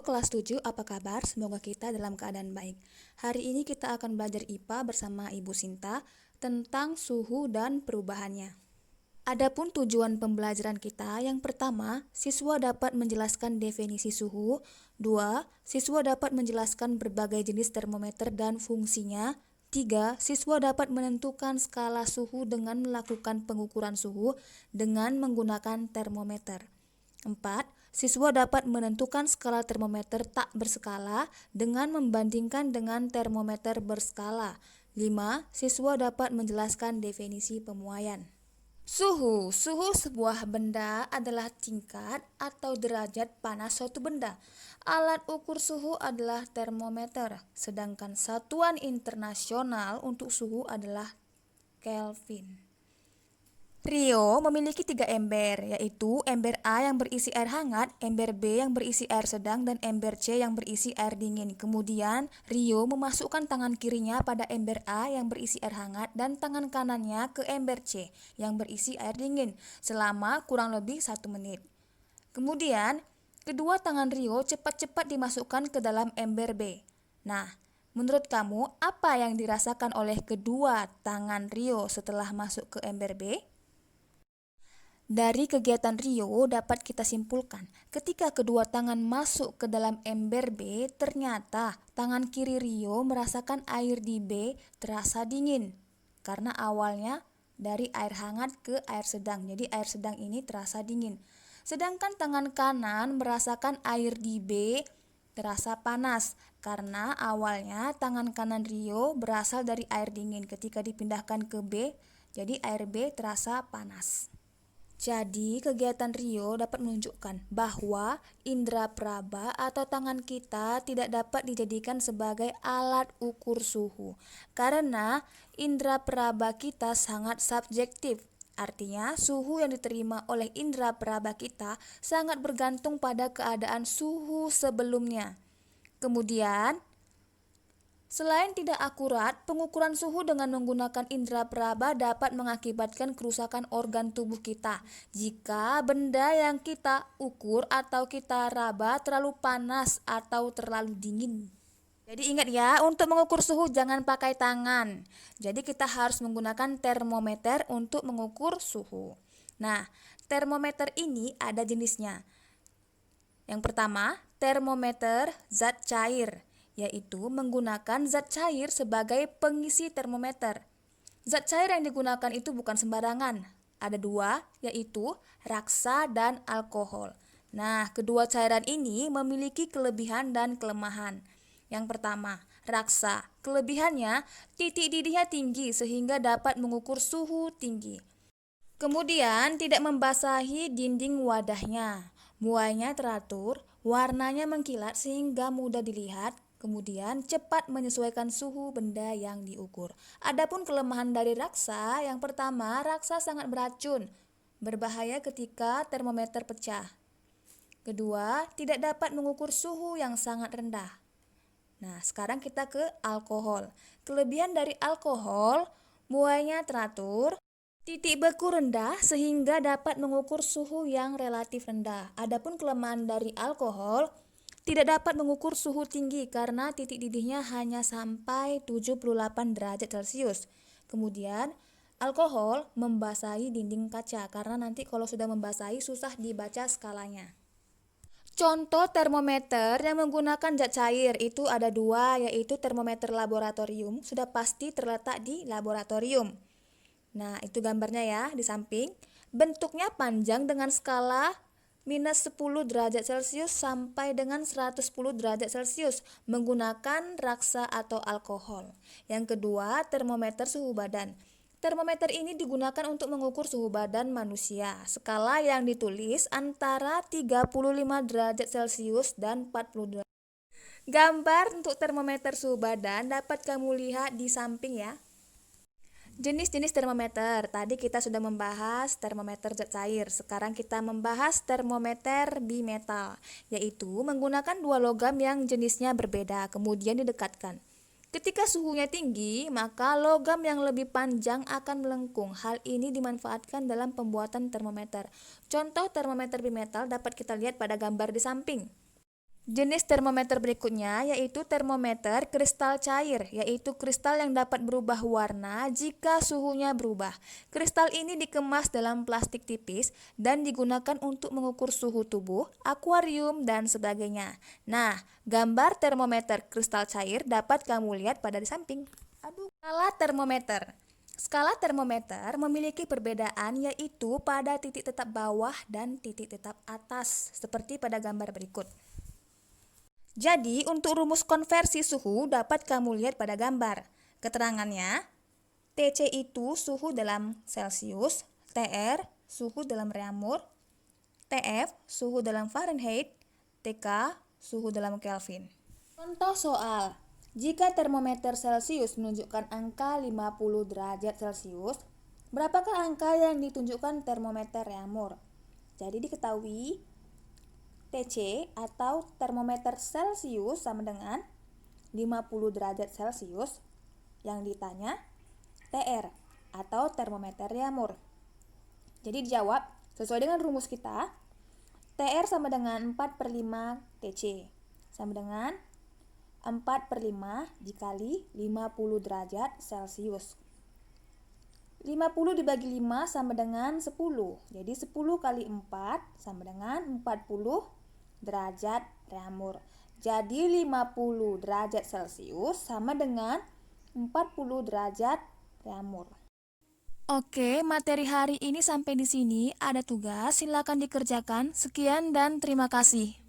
kelas 7, apa kabar? Semoga kita dalam keadaan baik. Hari ini kita akan belajar IPA bersama Ibu Sinta tentang suhu dan perubahannya. Adapun tujuan pembelajaran kita, yang pertama, siswa dapat menjelaskan definisi suhu. 2. Siswa dapat menjelaskan berbagai jenis termometer dan fungsinya. 3. Siswa dapat menentukan skala suhu dengan melakukan pengukuran suhu dengan menggunakan termometer. 4. Siswa dapat menentukan skala termometer tak berskala dengan membandingkan dengan termometer berskala. 5. Siswa dapat menjelaskan definisi pemuaian. Suhu sebuah benda adalah tingkat atau derajat panas suatu benda. Alat ukur suhu adalah termometer, sedangkan satuan internasional untuk suhu adalah Kelvin. Rio memiliki 3 ember, yaitu ember A yang berisi air hangat, ember B yang berisi air sedang, dan ember C yang berisi air dingin. Kemudian, Rio memasukkan tangan kirinya pada ember A yang berisi air hangat dan tangan kanannya ke ember C yang berisi air dingin selama kurang lebih 1 menit. Kemudian, kedua tangan Rio cepat-cepat dimasukkan ke dalam ember B. Nah, menurut kamu, apa yang dirasakan oleh kedua tangan Rio setelah masuk ke ember B? Dari kegiatan Rio dapat kita simpulkan, ketika kedua tangan masuk ke dalam ember B, ternyata tangan kiri Rio merasakan air di B terasa dingin. Karena awalnya dari air hangat ke air sedang, jadi air sedang ini terasa dingin. Sedangkan tangan kanan merasakan air di B terasa panas, karena awalnya tangan kanan Rio berasal dari air dingin. Ketika dipindahkan ke B, jadi air B terasa panas. Jadi, kegiatan Rio dapat menunjukkan bahwa indera praba atau tangan kita tidak dapat dijadikan sebagai alat ukur suhu karena indera praba kita sangat subjektif. Artinya, suhu yang diterima oleh indera praba kita sangat bergantung pada keadaan suhu sebelumnya. Kemudian, selain tidak akurat, pengukuran suhu dengan menggunakan indera praba dapat mengakibatkan kerusakan organ tubuh kita. Jika benda yang kita ukur atau kita raba terlalu panas atau terlalu dingin. Jadi ingat ya, untuk mengukur suhu jangan pakai tangan. Jadi kita harus menggunakan termometer untuk mengukur suhu. Nah, termometer ini ada jenisnya. Yang pertama, termometer zat cair, yaitu menggunakan zat cair sebagai pengisi termometer. Zat cair yang digunakan itu bukan sembarangan. Ada 2, yaitu raksa dan alkohol. Nah, kedua cairan ini memiliki kelebihan dan kelemahan. Yang pertama, raksa. Kelebihannya, titik didihnya tinggi sehingga dapat mengukur suhu tinggi. Kemudian, tidak membasahi dinding wadahnya. Muainya teratur, warnanya mengkilat sehingga mudah dilihat. Kemudian cepat menyesuaikan suhu benda yang diukur. Adapun kelemahan dari raksa, yang pertama, raksa sangat beracun, berbahaya ketika termometer pecah. Kedua, tidak dapat mengukur suhu yang sangat rendah. Nah, sekarang kita ke alkohol. Kelebihan dari alkohol, muainya teratur, titik beku rendah sehingga dapat mengukur suhu yang relatif rendah. Adapun kelemahan dari alkohol, tidak dapat mengukur suhu tinggi karena titik didihnya hanya sampai 78 derajat Celcius. Kemudian, alkohol membasahi dinding kaca karena nanti kalau sudah membasahi susah dibaca skalanya. Contoh termometer yang menggunakan zat cair itu ada 2, yaitu termometer laboratorium, sudah pasti terletak di laboratorium. Nah, itu gambarnya ya di samping. Bentuknya panjang dengan skala minus 10 derajat Celcius sampai dengan 110 derajat Celcius menggunakan raksa atau alkohol. Yang kedua, termometer suhu badan. Termometer ini digunakan untuk mengukur suhu badan manusia. Skala yang ditulis antara 35 derajat Celcius dan 40 derajat. Gambar untuk termometer suhu badan dapat kamu lihat di samping ya. Jenis-jenis termometer, tadi kita sudah membahas termometer zat cair. Sekarang kita membahas termometer bimetal, yaitu menggunakan 2 logam yang jenisnya berbeda, kemudian didekatkan. Ketika suhunya tinggi, maka logam yang lebih panjang akan melengkung. Hal ini dimanfaatkan dalam pembuatan termometer. Contoh termometer bimetal dapat kita lihat pada gambar di samping. Jenis termometer berikutnya yaitu termometer kristal cair, yaitu kristal yang dapat berubah warna jika suhunya berubah. Kristal ini dikemas dalam plastik tipis dan digunakan untuk mengukur suhu tubuh, akuarium, dan sebagainya. Nah, gambar termometer kristal cair dapat kamu lihat pada di samping. Skala termometer. Skala termometer memiliki perbedaan yaitu pada titik tetap bawah dan titik tetap atas, seperti pada gambar berikut. Jadi, untuk rumus konversi suhu dapat kamu lihat pada gambar. Keterangannya, TC itu suhu dalam Celcius, TR suhu dalam Reaumur, TF suhu dalam Fahrenheit, TK suhu dalam Kelvin. Contoh soal, jika termometer Celcius menunjukkan angka 50 derajat Celcius, berapakah angka yang ditunjukkan termometer Reaumur? Jadi diketahui TC atau termometer Celcius sama dengan 50 derajat Celcius. Yang ditanya TR atau termometer Reaumur. Jadi dijawab sesuai dengan rumus kita. TR sama dengan 4/5 TC sama dengan 4/5 dikali 50 derajat Celcius. 50 dibagi 5 sama dengan 10. Jadi 10 kali 4 sama dengan 40 derajat Reaumur. Jadi 50 derajat Celcius sama dengan 40 derajat Reaumur. Oke, materi hari ini sampai di sini. Ada tugas, silakan dikerjakan. Sekian dan terima kasih.